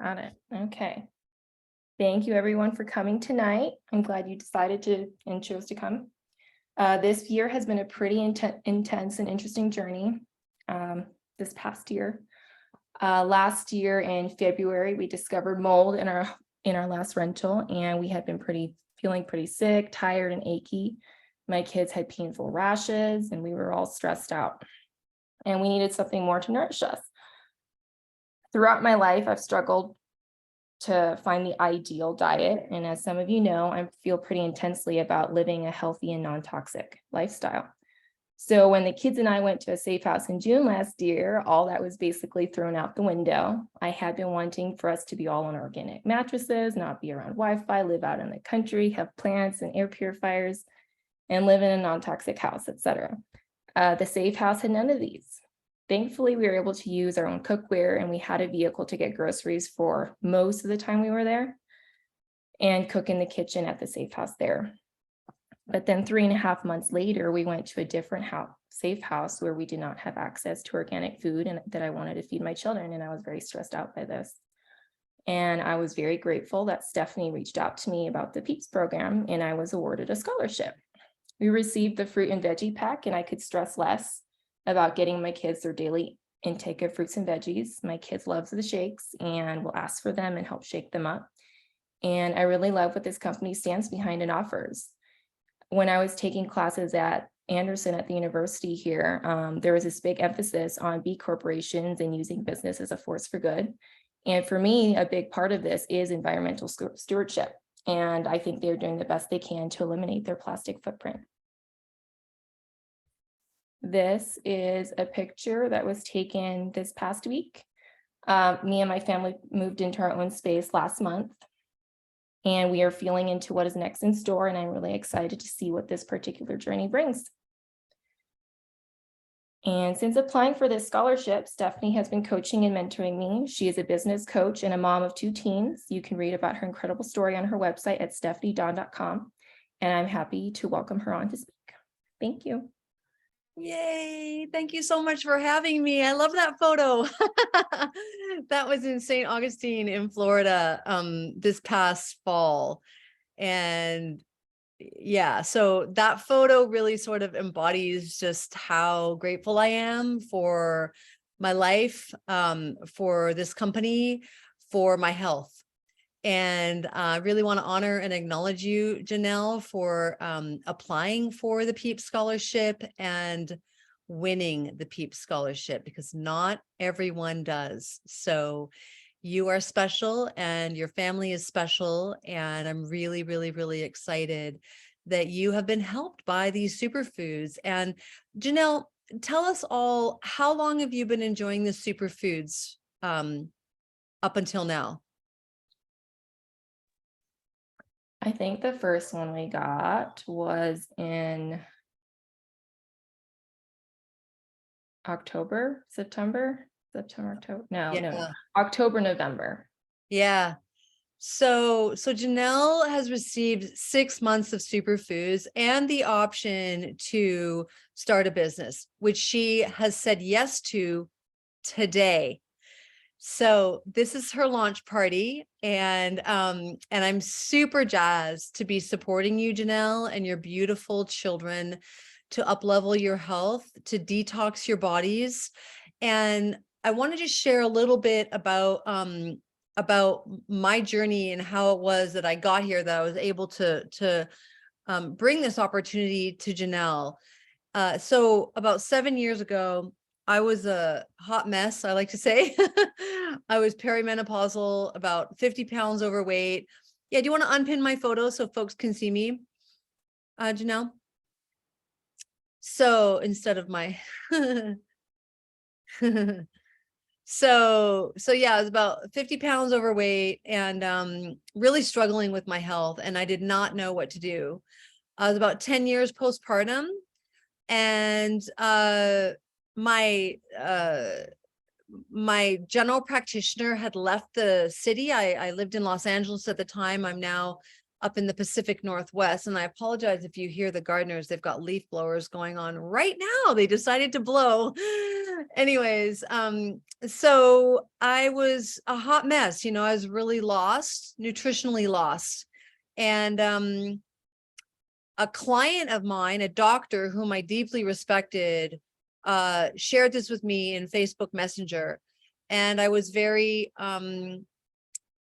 Got it. Okay. Thank you everyone for coming tonight. I'm glad you decided to and chose to come. This year has been a pretty intense and interesting journey. This past year. Last year in February, we discovered mold in our last rental, and we had been feeling pretty sick, tired, and achy. My kids had painful rashes, and we were all stressed out. And we needed something more to nourish us. Throughout my life, I've struggled to find the ideal diet. And as some of you know, I feel pretty intensely about living a healthy and non-toxic lifestyle. So when the kids and I went to a safe house in June last year, all that was basically thrown out the window. I had been wanting for us to be all on organic mattresses, not be around Wi-Fi, live out in the country, have plants and air purifiers, and live in a non-toxic house, etc. The safe house had none of these. Thankfully, we were able to use our own cookware, and we had a vehicle to get groceries for most of the time we were there and cook in the kitchen at the safe house there. But then 3.5 months later, we went to a different safe house where we did not have access to organic food and that I wanted to feed my children. And I was very stressed out by this. And I was very grateful that Stephanie reached out to me about the PEEPS program, and I was awarded a scholarship. We received the fruit and veggie pack, and I could stress less about getting my kids their daily intake of fruits and veggies. My kids love the shakes and will ask for them and help shake them up. And I really love what this company stands behind and offers. When I was taking classes at Anderson at the university here, there was this big emphasis on B corporations and using business as a force for good. And for me, a big part of this is environmental stewardship. And I think they're doing the best they can to eliminate their plastic footprint. This is a picture that was taken this past week. Me and my family moved into our own space last month, and we are feeling into what is next in store, and I'm really excited to see what this particular journey brings. And since applying for this scholarship, Stephanie has been coaching and mentoring me. She is a business coach and a mom of 2 teens. You can read about her incredible story on her website at stephaniedon.com, and I'm happy to welcome her on to speak. Thank you. Yay. Thank you so much for having me. I love that photo. That was in St. Augustine in Florida this past fall. And yeah, so that photo really sort of embodies just how grateful I am for my life, for this company, for my health. And I really want to honor and acknowledge you, Janel, for applying for the PEEPS scholarship and winning the PEEPS scholarship, because not everyone does. So you are special and your family is special. And I'm really, really, really excited that you have been helped by these superfoods. And Janel, tell us all, how long have you been enjoying the superfoods up until now? I think the first one we got was in October, October, November. Yeah. So Janel has received 6 months of superfoods and the option to start a business, which she has said yes to today. So this is her launch party, and I'm super jazzed to be supporting you, Janel, and your beautiful children to up-level your health, to detox your bodies. And I wanted to share a little bit about my journey and how it was that I got here, that I was able to bring this opportunity to Janel. So about 7 years ago, I was a hot mess, I like to say. I was perimenopausal, about 50 pounds overweight. Yeah, do you want to unpin my photo so folks can see me, Janel? So instead of my... So yeah, I was about 50 pounds overweight and really struggling with my health, and I did not know what to do. I was about 10 years postpartum, and my general practitioner had left the city. I lived in Los Angeles at the time. I'm now up in the Pacific Northwest. And I apologize if you hear the gardeners, they've got leaf blowers going on right now. They decided to blow. Anyways, so I was a hot mess, I was really lost, nutritionally lost. And a client of mine, a doctor whom I deeply respected, shared this with me in Facebook Messenger. And I was very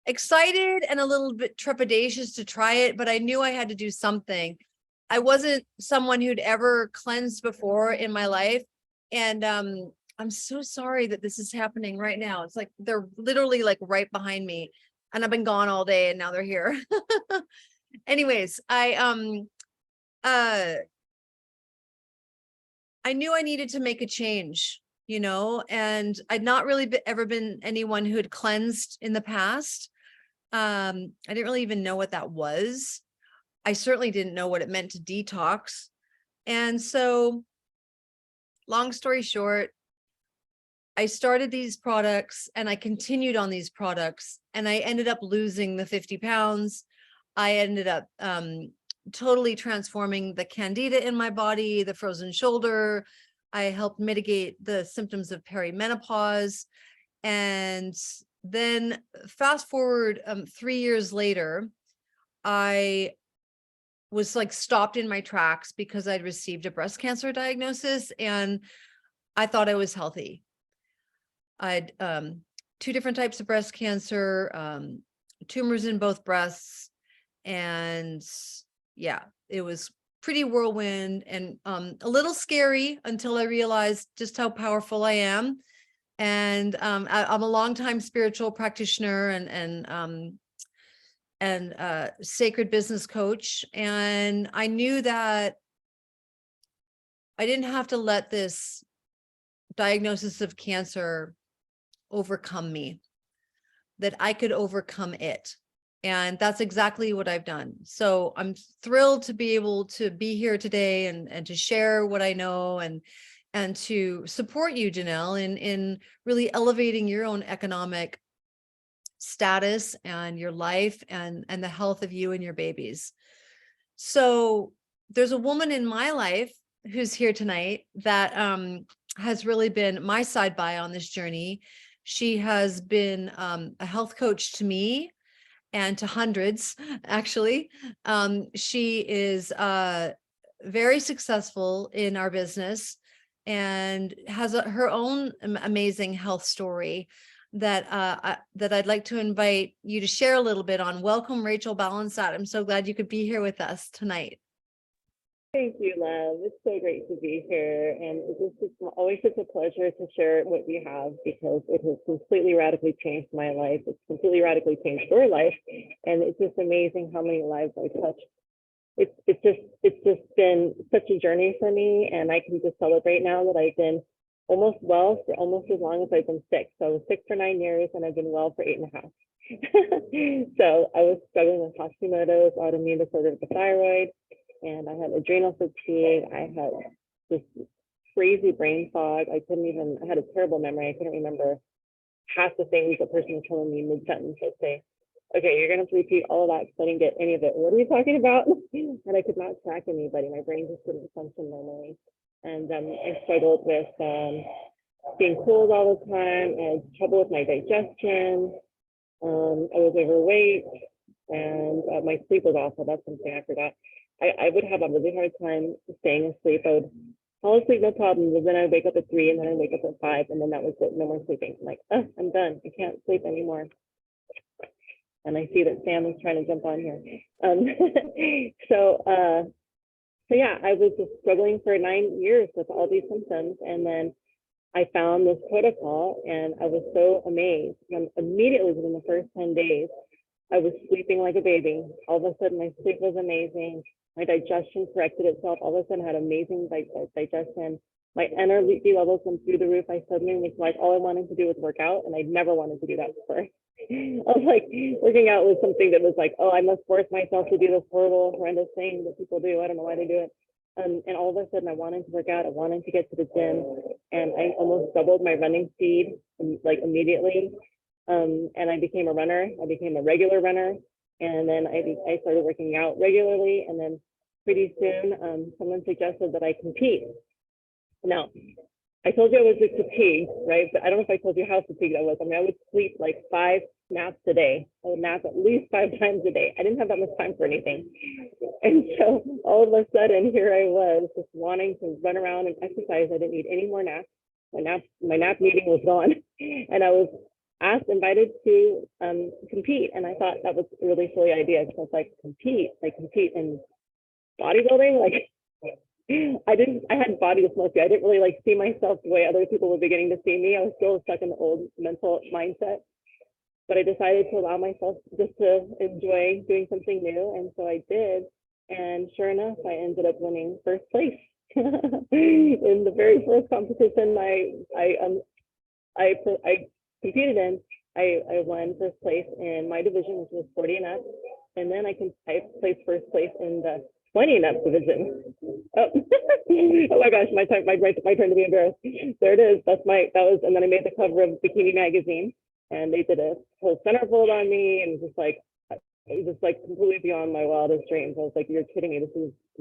excited and a little bit trepidatious to try it, but I knew I had to do something. I wasn't someone who'd ever cleansed before in my life. And I'm so sorry that this is happening right now. It's like they're literally like right behind me, and I've been gone all day and now they're here. Anyways, I knew I needed to make a change, and I'd not really ever been anyone who had cleansed in the past. I didn't really even know what that was. I certainly didn't know what it meant to detox. And so, long story short, I started these products and I continued on these products, and I ended up losing the 50 pounds. I ended up totally transforming the candida in my body, the frozen shoulder. I helped mitigate the symptoms of perimenopause. And then fast forward 3 years later, I was like stopped in my tracks because I'd received a breast cancer diagnosis and I thought I was healthy. I'd 2 different types of breast cancer, tumors in both breasts. And yeah, it was pretty whirlwind and a little scary until I realized just how powerful I am. And I'm a longtime spiritual practitioner and sacred business coach. And I knew that I didn't have to let this diagnosis of cancer overcome me, that I could overcome it. And that's exactly what I've done. So I'm thrilled to be able to be here today and to share what I know and to support you, Janel, in really elevating your own economic status and your life and the health of you and your babies. So there's a woman in my life who's here tonight that has really been my side by on this journey. She has been a health coach to me and to hundreds, actually. She is very successful in our business and has her own amazing health story that I'd like to invite you to share a little bit on. Welcome, Rachel Balansat. I'm so glad you could be here with us tonight. Thank you, Lev. It's so great to be here. And it's always such a pleasure to share what we have, because it has completely radically changed my life. It's completely radically changed your life. And it's just amazing how many lives I touched. It's just been such a journey for me. And I can just celebrate now that I've been almost well for almost as long as I've been sick. So I was sick for 9 years and I've been well for 8.5. So I was struggling with Hashimoto's, autoimmune disorder of the thyroid, and I had adrenal fatigue. I had this crazy brain fog. I had a terrible memory. I couldn't remember half the things the person was telling me mid-sentence. I'd say, okay, you're going to have to repeat all of that because I didn't get any of it. What are you talking about? And I could not track anybody. My brain just couldn't function normally. And I struggled with being cold all the time. I had trouble with my digestion. I was overweight, and my sleep was awful. That's something I forgot. I would have a really hard time staying asleep. I would fall asleep, no problem, but then I'd wake up at 3 and then I'd wake up at 5, and then that was it. No more sleeping. I'm like, oh, I'm done. I can't sleep anymore. And I see that Sam is trying to jump on here. So yeah, I was just struggling for 9 years with all these symptoms. And then I found this protocol and I was so amazed. And immediately within the first 10 days, I was sleeping like a baby. All of a sudden, my sleep was amazing. My digestion corrected itself. All of a sudden, I had amazing digestion. My energy levels went through the roof. I suddenly was like, all I wanted to do was work out, and I'd never wanted to do that before. I was like, working out was something that was like, oh, I must force myself to do this horrible, horrendous thing that people do. I don't know why they do it. And all of a sudden, I wanted to work out. I wanted to get to the gym, and I almost doubled my running speed, like immediately. And I became a runner. I became a regular runner. And then I started working out regularly. And then pretty soon, someone suggested that I compete. Now, I told you I was fatigued, right? But I don't know if I told you how fatigued I was. I mean, I would sleep like 5 naps a day. I would nap at least 5 times a day. I didn't have that much time for anything. And so all of a sudden, here I was just wanting to run around and exercise. I didn't need any more naps. My nap meeting was gone. And I was invited to compete. And I thought that was a really silly idea, because I was like, compete in bodybuilding? Like, I had body dysmorphia. I didn't really like see myself the way other people were beginning to see me. I was still stuck in the old mental mindset, but I decided to allow myself just to enjoy doing something new. And so I did. And sure enough, I ended up winning first place in the very first competition I competed in. I won first place in my division, which was 40 and up. And then I placed first place in the 20 and up division. Oh, oh my gosh, my turn to be embarrassed. There it is. And then I made the cover of Bikini Magazine, and they did a whole centerfold on me, and it was just like completely beyond my wildest dreams. I was like, you're kidding me. This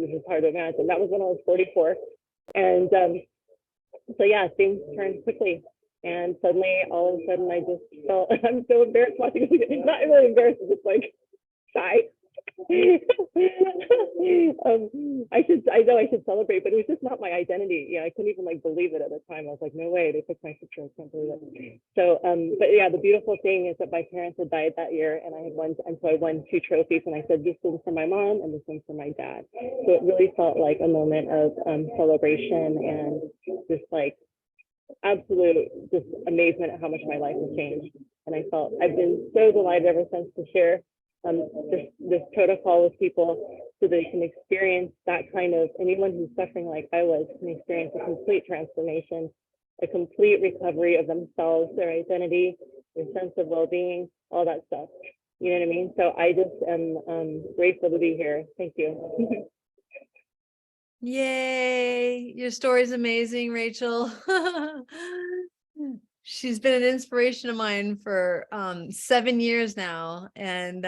is hard to imagine. That was when I was 44. And so yeah, things turned quickly. And suddenly, all of a sudden, I just felt, I'm so embarrassed watching it. Not really embarrassed, it's just like shy. I know I should celebrate, but it was just not my identity. Yeah, I couldn't even like believe it at the time. I was like, no way, they took my picture. I can't believe it. So, but yeah, the beautiful thing is that my parents had died that year, and so I won 2 trophies, and I said, this one's for my mom and this one's for my dad. So it really felt like a moment of celebration and just like absolute just amazement at how much my life has changed. And I've been so delighted ever since to share this protocol with people, so they can experience that kind of, anyone who's suffering like I was can experience a complete transformation, a complete recovery of themselves, their identity, their sense of well-being, all that stuff. You know what I mean? So I just am grateful to be here. Thank you. Yay, your story is amazing, Rachel. She's been an inspiration of mine for 7 years now, and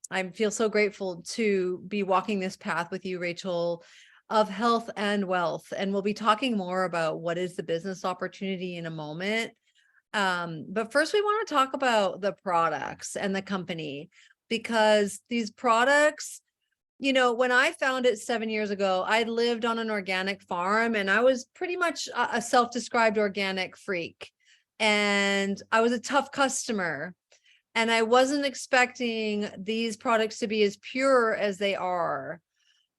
I feel so grateful to be walking this path with you, Rachel, of health and wealth. And we'll be talking more about what is the business opportunity in a moment. But first, we want to talk about the products and the company, because these products, you know, when I found it 7 years ago, I lived on an organic farm, and I was pretty much a self-described organic freak. And I was a tough customer, and I wasn't expecting these products to be as pure as they are,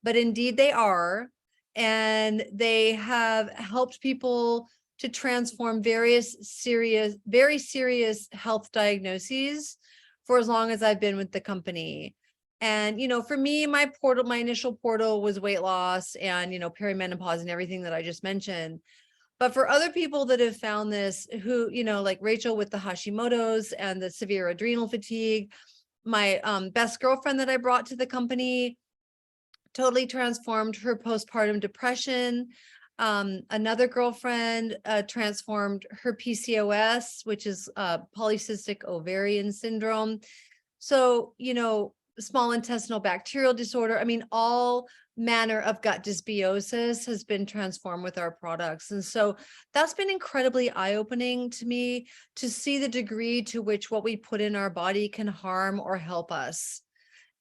but indeed they are. And they have helped people to transform very serious health diagnoses for as long as I've been with the company. And, you know, for me, my initial portal was weight loss and, you know, perimenopause and everything that I just mentioned. But for other people that have found this, who, you know, like Rachel with the Hashimoto's and the severe adrenal fatigue, my best girlfriend that I brought to the company totally transformed her postpartum depression. Another girlfriend transformed her PCOS, which is polycystic ovarian syndrome. So, you know, small intestinal bacterial disorder. I mean, all manner of gut dysbiosis has been transformed with our products. And so that's been incredibly eye-opening to me, to see the degree to which what we put in our body can harm or help us.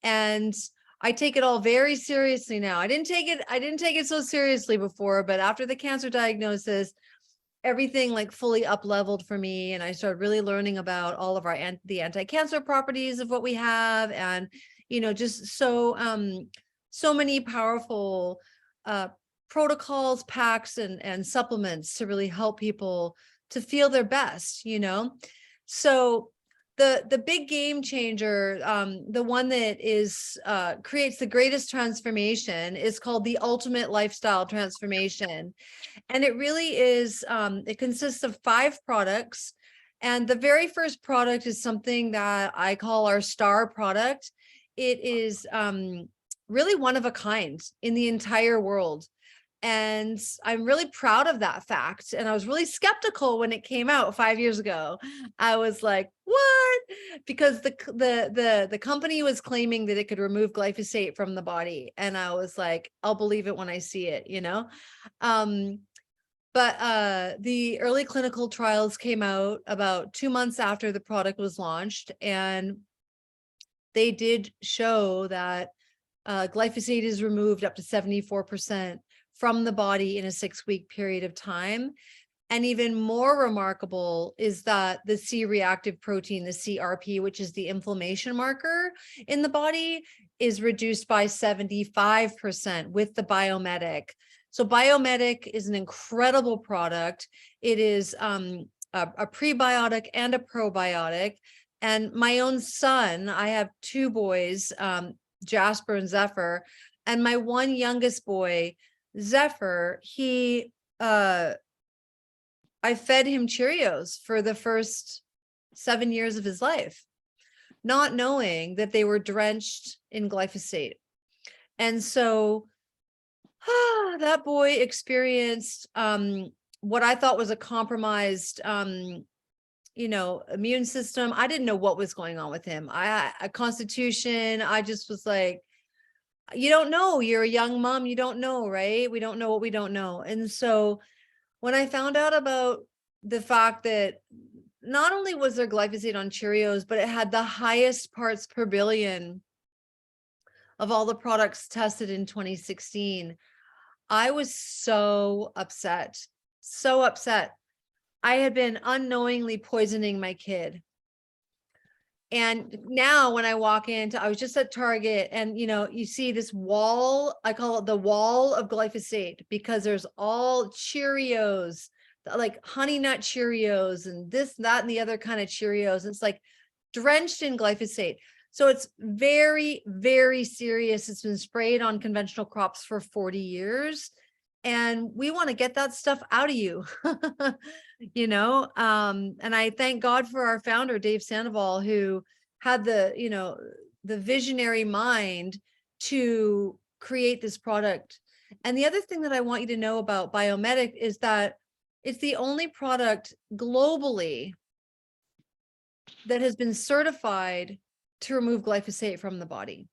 And I take it all very seriously now. I didn't take it so seriously before, but after the cancer diagnosis, everything like fully up leveled for me. And I started really learning about all of the anti-cancer properties of what we have. And, you know, just so many powerful protocols, packs, and supplements to really help people to feel their best, you know? So the big game changer, the one that is creates the greatest transformation, is called the Ultimate Lifestyle Transformation. And it really is, it consists of 5 products. And the very first product is something that I call our star product. It is really one of a kind in the entire world. And I'm really proud of that fact. And I was really skeptical when it came out 5 years ago. I was like, what? because the company was claiming that it could remove glyphosate from the body. And I was like, I'll believe it when I see it, you know? But the early clinical trials came out about 2 months after the product was launched, and they did show that glyphosate is removed up to 74% from the body in a 6-week period of time. And even more remarkable is that the C-reactive protein, the CRP, which is the inflammation marker in the body, is reduced by 75% with the Biomedic. So Biomedic is an incredible product. It is a prebiotic and a probiotic. And my own son, I have 2 boys, Jasper and Zephyr, and my one youngest boy, Zephyr, I fed him Cheerios for the first 7 years of his life, not knowing that they were drenched in glyphosate. And so that boy experienced what I thought was a compromised, immune system. I didn't know what was going on with him. A constitution. I just was like, you don't know. You're a young mom. You don't know, right? We don't know what we don't know. And so when I found out about the fact that not only was there glyphosate on Cheerios, but it had the highest parts per billion of all the products tested in 2016, I was so upset, so upset. I had been unknowingly poisoning my kid. And now when I walk into, I was just at Target, and, you see this wall, I call it the wall of glyphosate, because there's all Cheerios, like honey nut Cheerios and this, that, and the other kind of Cheerios. It's like drenched in glyphosate. So it's very, very serious. It's been sprayed on conventional crops for 40 years. And we want to get that stuff out of you, and I thank God for our founder, Dave Sandoval, who had the visionary mind to create this product. And the other thing that I want you to know about Biomedic is that it's the only product globally that has been certified to remove glyphosate from the body.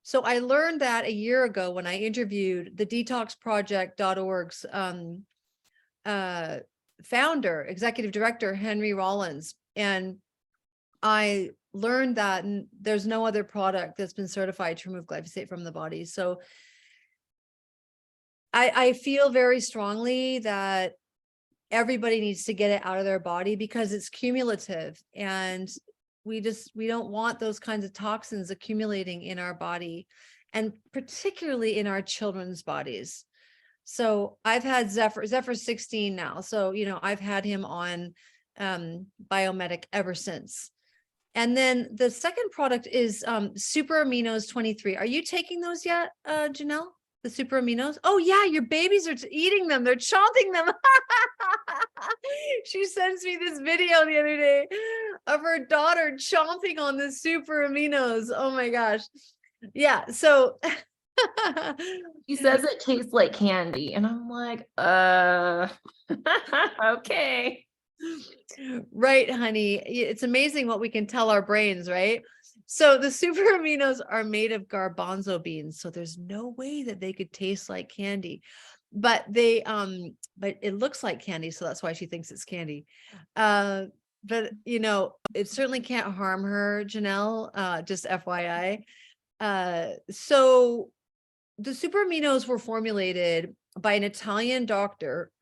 So I learned that a year ago when I interviewed the detoxproject.org's founder, executive director, Henry Rollins. And I learned that there's no other product that's been certified to remove glyphosate from the body. So I feel very strongly that everybody needs to get it out of their body, because it's cumulative, and we don't want those kinds of toxins accumulating in our body, and particularly in our children's bodies. So I've had Zephyr's 16 now. So, I've had him on Biomedic ever since. And then the second product is Super Aminos 23. Are you taking those yet, Janelle? The Super Aminos? Oh yeah, your babies are eating them. They're chomping them. She sends me this video the other day of her daughter chomping on the Super Aminos. Oh my gosh. Yeah. So He says it tastes like candy, and I'm like, okay. Right, honey. It's amazing what we can tell our brains, right? So the super aminos are made of garbanzo beans, so there's no way that they could taste like candy. But but it looks like candy, so that's why she thinks it's candy. But it certainly can't harm her, Janelle, just FYI. So the super aminos were formulated by an Italian doctor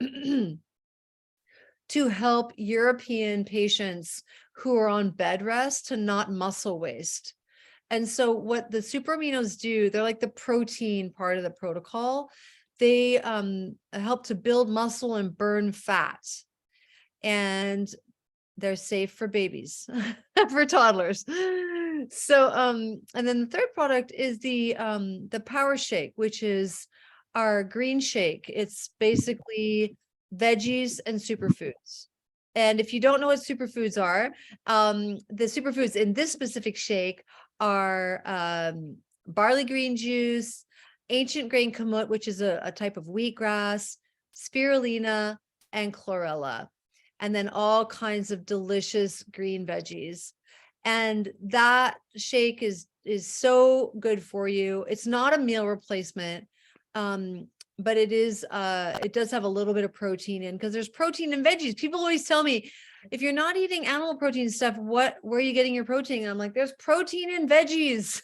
to help European patients who are on bed rest to not muscle waste. And so what the super aminos do, they're like the protein part of the protocol. They help to build muscle and burn fat. And they're safe for babies, for toddlers. So, and then the third product is the Power Shake, which is our green shake. It's basically veggies and superfoods. And if you don't know what superfoods are, the superfoods in this specific shake are barley green juice, ancient grain kamut, which is a type of wheatgrass, spirulina, and chlorella. and then all kinds of delicious green veggies. And that shake is so good for you. It's not a meal replacement, but it does have a little bit of protein in, because there's protein in veggies. People always tell me, if you're not eating animal protein stuff, where are you getting your protein? And I'm like, there's protein in veggies.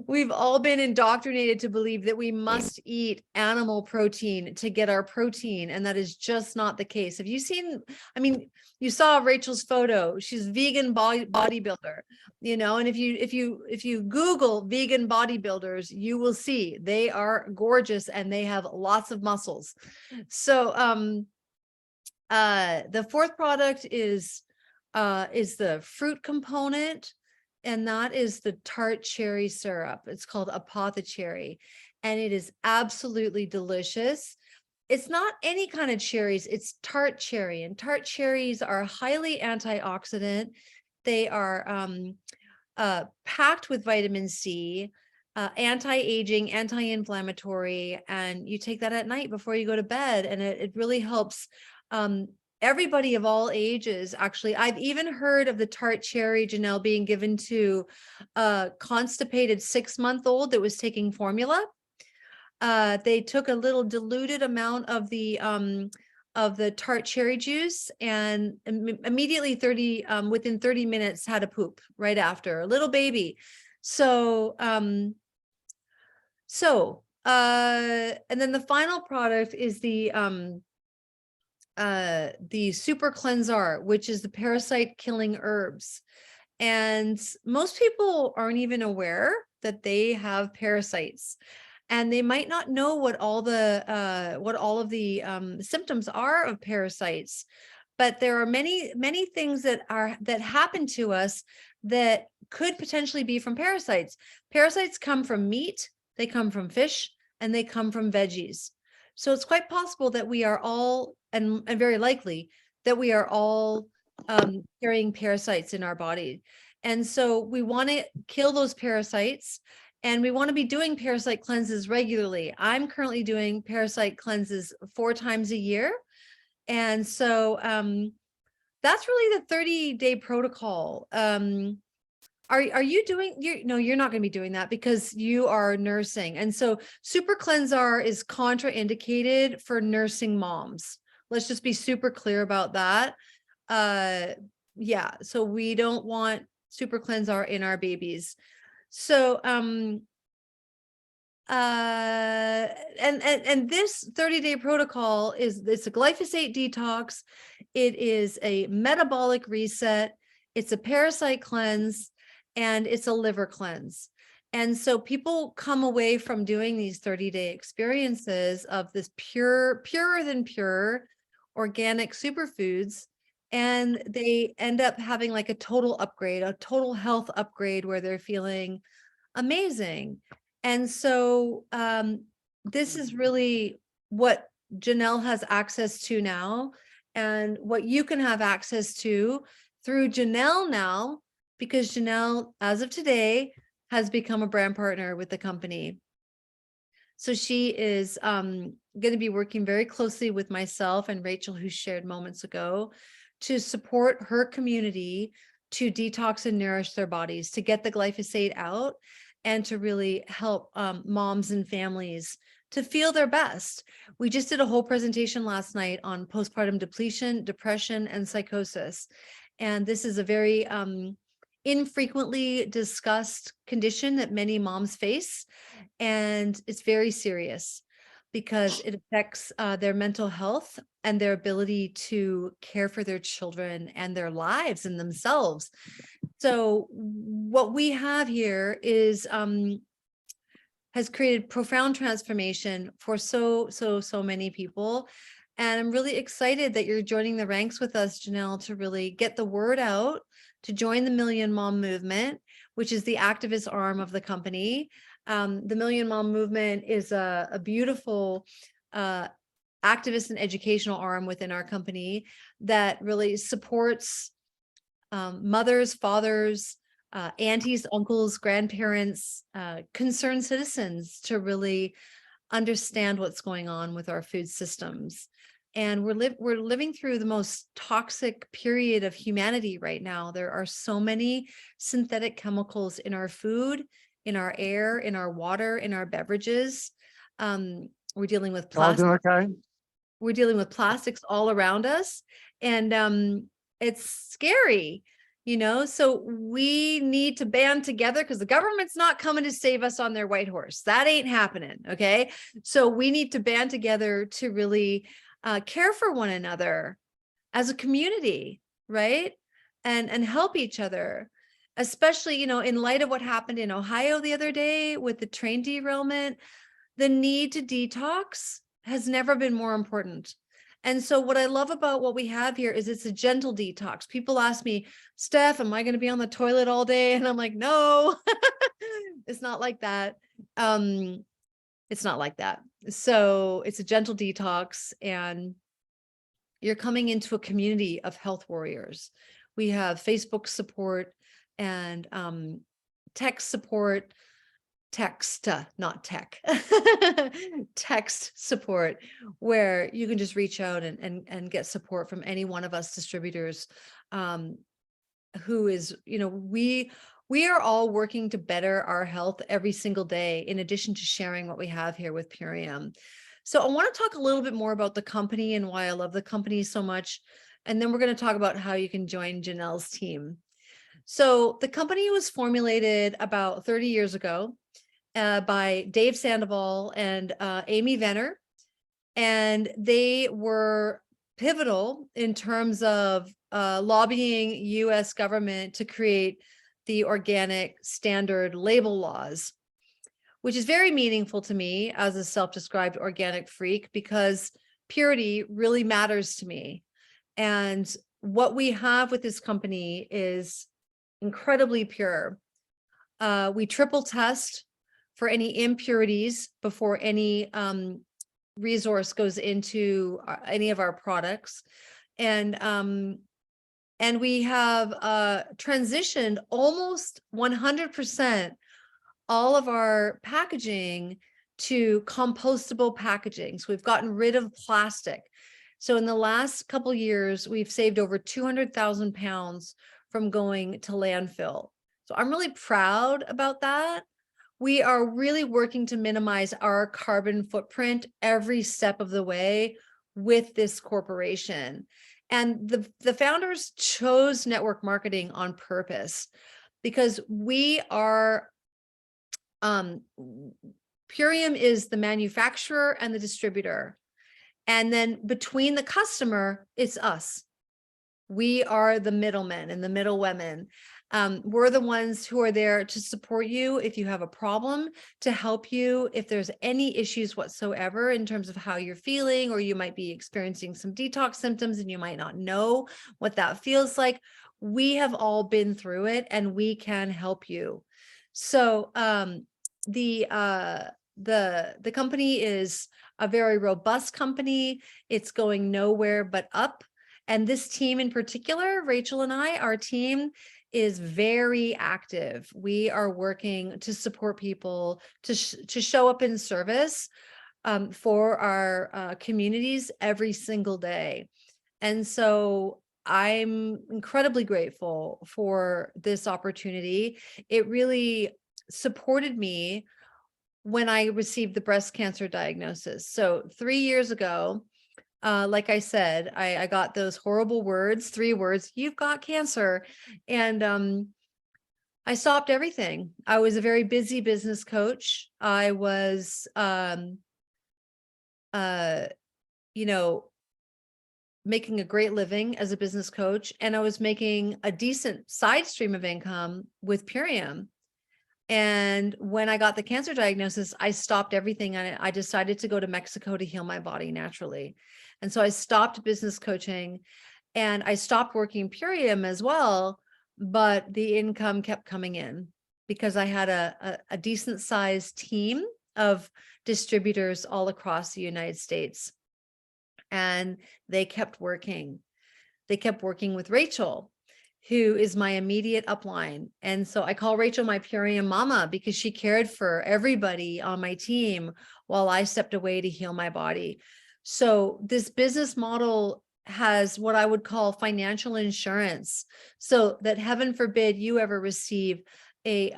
We've all been indoctrinated to believe that we must eat animal protein to get our protein, and that is just not the case. Have you seen, I mean, you saw Rachel's photo, she's vegan bodybuilder, you know, and if you Google vegan bodybuilders, you will see they are gorgeous and they have lots of muscles. So the fourth product is the fruit component, and that is the tart cherry syrup. It's called Apothecary, and it is absolutely delicious. It's not any kind of cherries, it's tart cherry, and tart cherries are highly antioxidant. They are packed with vitamin C, anti-aging, anti-inflammatory, and you take that at night before you go to bed, and it really helps everybody of all ages. Actually, I've even heard of the tart cherry, Janelle, being given to a constipated 6-month-old that was taking formula. They took a little diluted amount of the tart cherry juice, and immediately within 30 minutes had a poop right after, a little baby. So and then the final product is the super cleanser, which is the parasite killing herbs. And most people aren't even aware that they have parasites, and they might not know what all of the symptoms are of parasites. But there are many things that happen to us that could potentially be from parasites. Parasites come from meat, they come from fish, and they come from veggies. So it's quite possible that we are all, and very likely that we are all carrying parasites in our body. And so we want to kill those parasites, and we want to be doing parasite cleanses regularly. I'm currently doing parasite cleanses 4 times a year. And so that's really the 30-day protocol. Are you doing, no, you're not going to be doing that because you are nursing. And so super cleanser is contraindicated for nursing moms. Let's just be super clear about that. Yeah, so we don't want super cleanser in our babies. So and this 30-day protocol it's a glyphosate detox. It is a metabolic reset. It's a parasite cleanse, and it's a liver cleanse. And so people come away from doing these 30-day experiences of this purer than pure organic superfoods, and they end up having like a total upgrade, a total health upgrade, where they're feeling amazing. And so this is really what Janelle has access to now, and what you can have access to through Janelle now, because Janelle, as of today, has become a brand partner with the company. So she is going to be working very closely with myself and Rachel, who shared moments ago, to support her community to detox and nourish their bodies, to get the glyphosate out, and to really help moms and families to feel their best. We just did a whole presentation last night on postpartum depletion, depression, and psychosis. And this is a very infrequently discussed condition that many moms face. And it's very serious because it affects their mental health and their ability to care for their children and their lives and themselves. So what we have here is has created profound transformation for so many people. And I'm really excited that you're joining the ranks with us, Janelle, to really get the word out, to join the Million Mom Movement, which is the activist arm of the company. The Million Mom Movement is a beautiful activist and educational arm within our company that really supports mothers, fathers, aunties, uncles, grandparents, concerned citizens to really understand what's going on with our food systems. And we're living through the most toxic period of humanity right now. There are so many synthetic chemicals in our food, in our air, in our water, in our beverages. We're dealing with Y'all doing plastic. okay? We're dealing with plastics all around us, and it's scary, so we need to band together because the government's not coming to save us on their white horse. That ain't happening. Okay. So we need to band together to really care for one another as a community, right? And help each other, especially, in light of what happened in Ohio the other day with the train derailment. The need to detox has never been more important. And so what I love about what we have here is it's a gentle detox. People ask me, Steph, am I going to be on the toilet all day? And I'm like, no, it's not like that. It's not like that. So it's a gentle detox, and you're coming into a community of health warriors. We have Facebook support and text support. Not tech, text support, where you can just reach out and get support from any one of us distributors, who is, we are all working to better our health every single day, in addition to sharing what we have here with Purium. So I want to talk a little bit more about the company and why I love the company so much. And then we're going to talk about how you can join Janel's team. So the company was formulated about 30 years ago by Dave Sandoval and Amy Venner. And they were pivotal in terms of lobbying US government to create the organic standard label laws, which is very meaningful to me as a self-described organic freak, because purity really matters to me. And what we have with this company is incredibly pure. We triple test for any impurities before any resource goes into any of our products. And we have transitioned almost 100% all of our packaging to compostable packaging. So we've gotten rid of plastic. So in the last couple of years, we've saved over 200,000 pounds from going to landfill. So I'm really proud about that. We are really working to minimize our carbon footprint every step of the way with this corporation. And the founders chose network marketing on purpose, because we are, Purium is the manufacturer and the distributor. And then between the customer, it's us. We are the middlemen and the middlewomen. We're the ones who are there to support you if you have a problem, to help you if there's any issues whatsoever in terms of how you're feeling, or you might be experiencing some detox symptoms and you might not know what that feels like. We have all been through it and we can help you. So the company is a very robust company. It's going nowhere but up. And this team in particular, Rachel and I, our team is very active. We are working to support people, to show up in service for our communities every single day. And so I'm incredibly grateful for this opportunity. It really supported me when I received the breast cancer diagnosis. So 3 years ago, like I said, I got those horrible words, 3 words, you've got cancer. And I stopped everything. I was a very busy business coach. I was, making a great living as a business coach. And I was making a decent side stream of income with Purium. And when I got the cancer diagnosis, I stopped everything. And I decided to go to Mexico to heal my body naturally. And so I stopped business coaching and I stopped working Purium as well, but the income kept coming in because I had a decent sized team of distributors all across the United States. And they kept working. They kept working with Rachel, who is my immediate upline. And so I call Rachel my Purium mama because she cared for everybody on my team while I stepped away to heal my body. So this business model has what I would call financial insurance, so that heaven forbid you ever receive a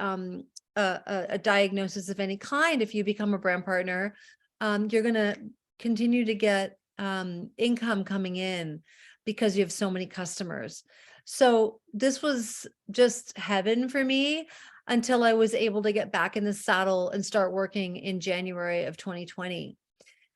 diagnosis of any kind. If you become a brand partner, you're going to continue to get income coming in because you have so many customers. So this was just heaven for me until I was able to get back in the saddle and start working in January of 2020.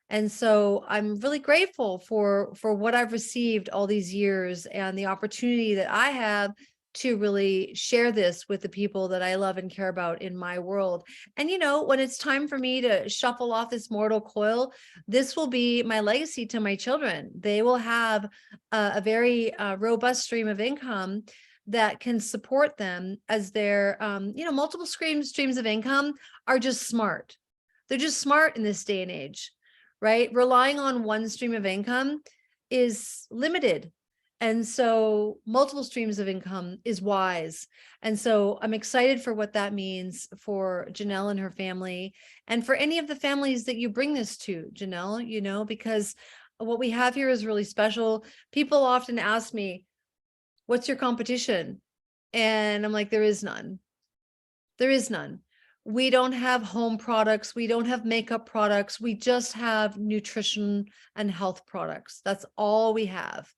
And so I'm really grateful for what I've received all these years and the opportunity that I have to really share this with the people that I love and care about in my world. And, you know, when it's time for me to shuffle off this mortal coil, this will be my legacy to my children. They will have a very robust stream of income that can support them as their, you know, multiple streams of income are just smart. They're just smart in this day and age, right? Relying on one stream of income is limited. And so multiple streams of income is wise. And so I'm excited for what that means for Janel and her family, and for any of the families that you bring this to, Janel, you know, because what we have here is really special. People often ask me, what's your competition? And I'm like, there is none. There is none. We don't have home products. We don't have makeup products. We just have nutrition and health products. That's all we have.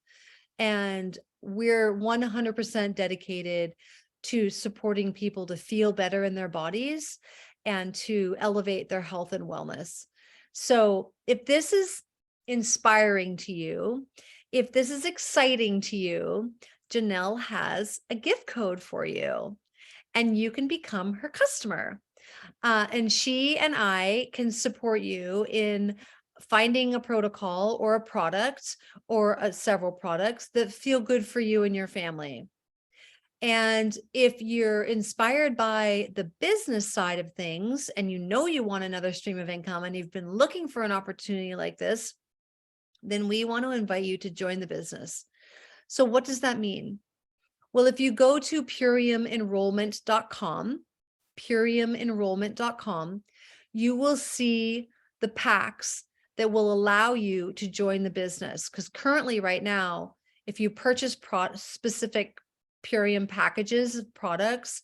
And we're 100% dedicated to supporting people to feel better in their bodies and to elevate their health and wellness. So if this is inspiring to you, if this is exciting to you, Janel has a gift code for you, and you can become her customer. And she and I can support you in finding a protocol or a product or several products that feel good for you and your family. And if you're inspired by the business side of things and you know you want another stream of income and you've been looking for an opportunity like this, then we want to invite you to join the business. So what does that mean? Well, if you go to puriumenrollment.com, puriumenrollment.com, you will see the packs that will allow you to join the business. Because currently right now, if you purchase specific Purium packages of products,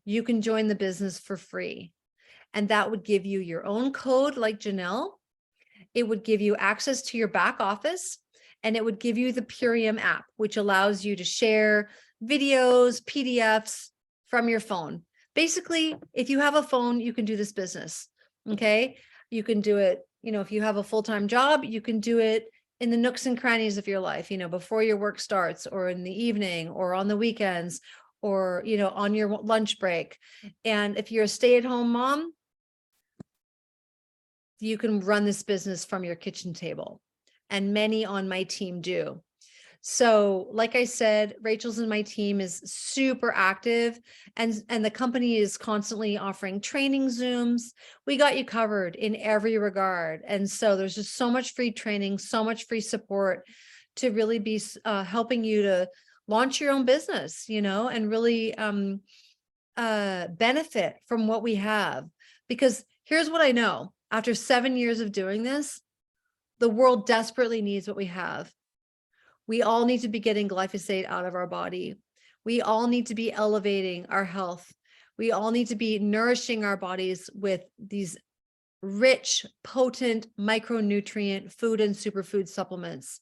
you can join the business for free. And that would give you your own code like Janel. It would give you access to your back office, and it would give you the Purium app, which allows you to share videos, PDFs from your phone. Basically, if you have a phone, you can do this business. Okay. You can do it, you know, if you have a full-time job, you can do it in the nooks and crannies of your life, you know, before your work starts, or in the evening, or on the weekends, or, you know, on your lunch break. And if you're a stay-at-home mom, you can run this business from your kitchen table. And many on my team do. So like I said, Rachel's and my team is super active, and the company is constantly offering training Zooms. We got you covered in every regard. And so there's just so much free training, so much free support to really be helping you to launch your own business, you know, and really benefit from what we have. Because here's what I know, after 7 years of doing this, the world desperately needs what we have. We all need to be getting glyphosate out of our body. We all need to be elevating our health. We all need to be nourishing our bodies with these rich, potent micronutrient food and superfood supplements.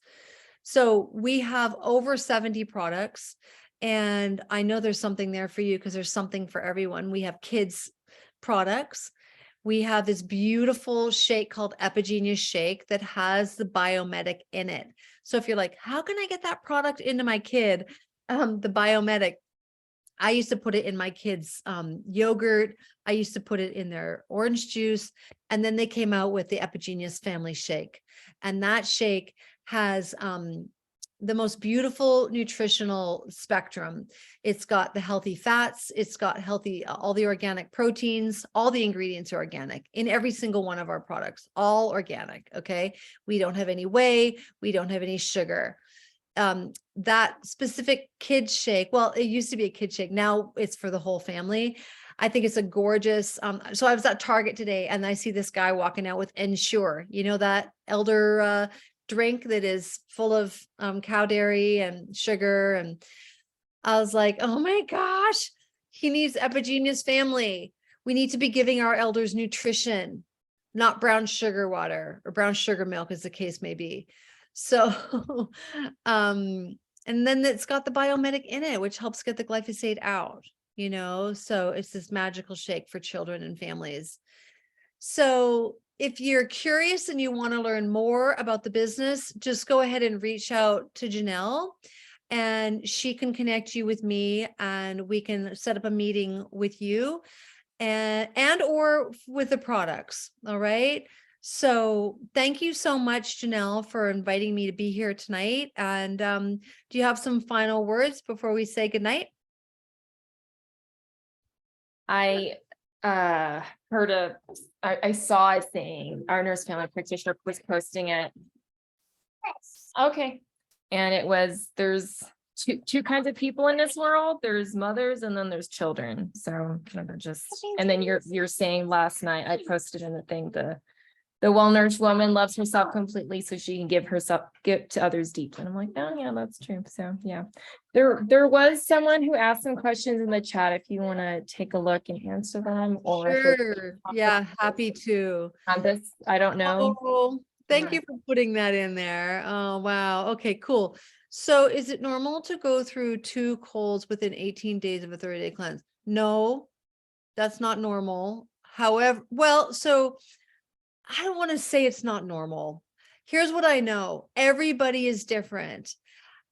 So we have over 70 products, and I know there's something there for you because there's something for everyone. We have kids products. We have this beautiful shake called Epigenius Shake that has the Biomedic in it. So if you're like, how can I get that product into my kid? The Biomedic, I used to put it in my kids' yogurt. I used to put it in their orange juice. And then they came out with the Epigenius Family Shake. And that shake has the most beautiful nutritional spectrum. It's got the healthy fats, it's got healthy, all the organic proteins, all the ingredients are organic in every single one of our products, all organic. Okay. We don't have any whey. We don't have any sugar. That specific kids shake, well, it used to be a kid shake. Now it's for the whole family. I think it's a gorgeous, so I was at Target today and I see this guy walking out with Ensure, you know, that elder drink that is full of cow dairy and sugar. And I was like, oh my gosh, he needs Epigeneous family. We need to be giving our elders nutrition, not brown sugar water or brown sugar milk, as the case may be. So, and then it's got the biomedic in it, which helps get the glyphosate out, you know, so it's this magical shake for children and families. So if you're curious and you want to learn more about the business, just go ahead and reach out to Janel, and she can connect you with me, and we can set up a meeting with you and or with the products. All right. So thank you so much, Janel, for inviting me to be here tonight. And do you have some final words before we say goodnight? I saw a thing, our nurse family practitioner was posting it. Okay. And it was, there's two kinds of people in this world. There's mothers and then there's children. So just, and then you're saying last night, I posted in the thing, the well-nourished woman loves herself completely so she can give to others deeply. And I'm like, oh yeah, that's true. So yeah, there was someone who asked some questions in the chat if you want to take a look and answer them, or Sure. Yeah, happy to. on this, I don't know. Oh, thank you for putting that in there. Oh, wow. Okay, cool. So is it normal to go through 2 colds within 18 days of a 30-day cleanse? No, that's not normal. However, well, so I don't want to say it's not normal. Here's what I know. Everybody is different.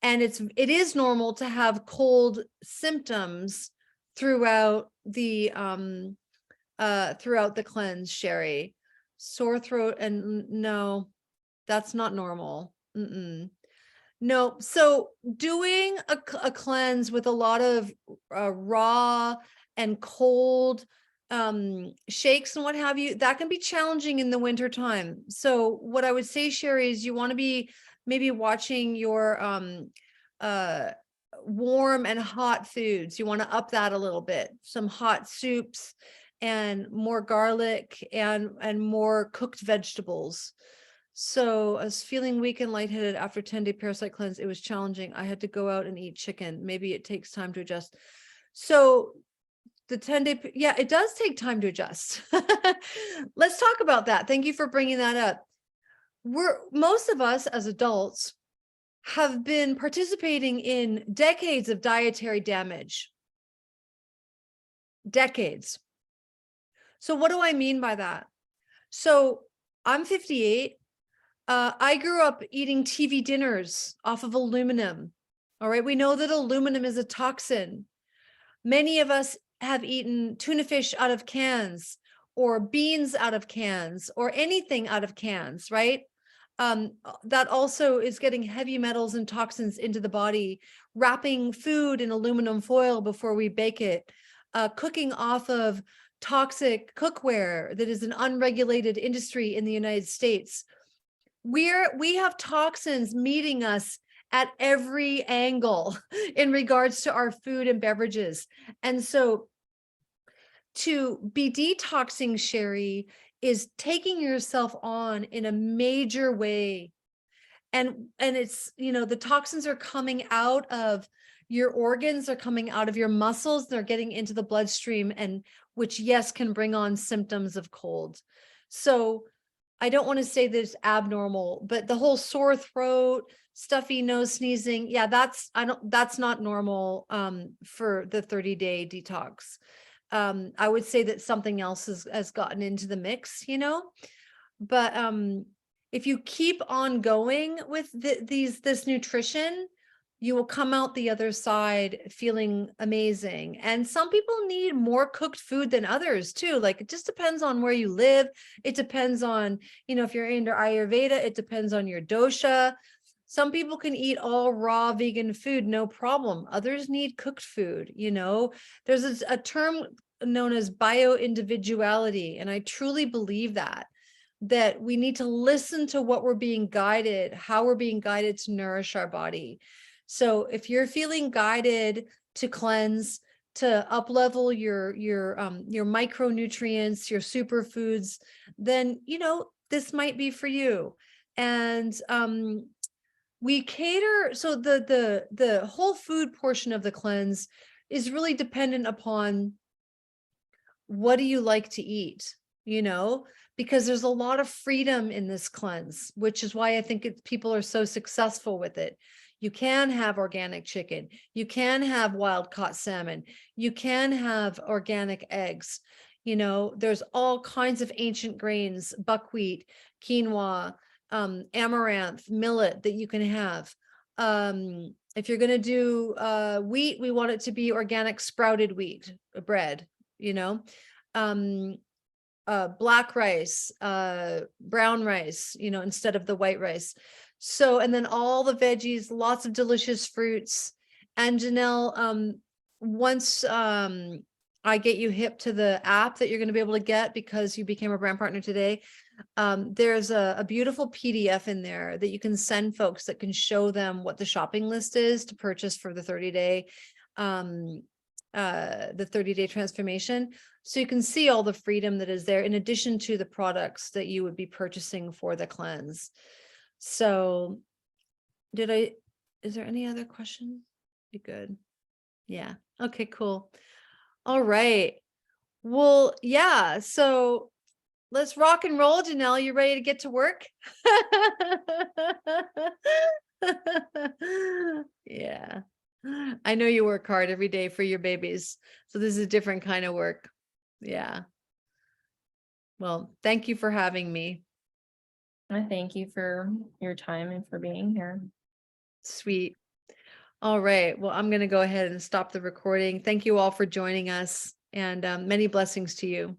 And it is normal to have cold symptoms throughout the cleanse, Sherry. Sore throat, and no, that's not normal. No. So doing a cleanse with a lot of raw and cold shakes and what have you, that can be challenging in the winter time. So what I would say, Sherry, is you want to be maybe watching your warm and hot foods. You want to up that a little bit, some hot soups and more garlic and more cooked vegetables. So I was feeling weak and lightheaded after 10-day parasite cleanse. It was challenging. I had to go out and eat chicken. Maybe it takes time to adjust. So the 10-day, yeah, it does take time to adjust. Let's talk about that. Thank you for bringing that up. Most of us as adults have been participating in decades of dietary damage. Decades. So what do I mean by that? So I'm 58. I grew up eating TV dinners off of aluminum. All right. We know that aluminum is a toxin. Many of us have eaten tuna fish out of cans or beans out of cans or anything out of cans, right? That also is getting heavy metals and toxins into the body, wrapping food in aluminum foil before we bake it, cooking off of toxic cookware that is an unregulated industry in the United States. We have toxins meeting us at every angle in regards to our food and beverages. And so to be detoxing, Sherry, is taking yourself on in a major way. And it's, the toxins are coming out of your organs, are coming out of your muscles, they're getting into the bloodstream, and which, yes, can bring on symptoms of cold. So I don't want to say that it's abnormal, but the whole sore throat, stuffy nose, sneezing, yeah, that's not normal for the 30-day detox. I would say that something else has gotten into the mix, but if you keep on going with this nutrition, you will come out the other side feeling amazing. And some people need more cooked food than others too. Like, it just depends on where you live. It depends on, if you're into Ayurveda, it depends on your dosha. Some people can eat all raw vegan food, no problem. Others need cooked food. There's a term known as bio-individuality. And I truly believe that we need to listen to what we're being guided, how we're being guided to nourish our body. So if you're feeling guided to cleanse, to up-level your micronutrients, your superfoods, then, this might be for you. And we cater, so the whole food portion of the cleanse is really dependent upon what do you like to eat, because there's a lot of freedom in this cleanse, which is why I think people are so successful with it. You can have organic chicken, you can have wild caught salmon, you can have organic eggs. There's all kinds of ancient grains, buckwheat, quinoa, amaranth, millet that you can have. If you're going to do wheat, we want it to be organic sprouted wheat bread, black rice, brown rice, instead of the white rice. So, and then all the veggies, lots of delicious fruits. And Janelle, once I get you hip to the app that you're going to be able to get because you became a brand partner today, there's a beautiful PDF in there that you can send folks that can show them what the shopping list is to purchase for the 30-day transformation. So you can see all the freedom that is there in addition to the products that you would be purchasing for the cleanse. So is there any other question? Be good. Yeah. Okay, cool. All right. Well, yeah. So let's rock and roll, Janelle. You ready to get to work? Yeah. I know you work hard every day for your babies. So this is a different kind of work. Yeah. Well, thank you for having me. I thank you for your time and for being here. Sweet. All right. Well, I'm going to go ahead and stop the recording. Thank you all for joining us, and many blessings to you.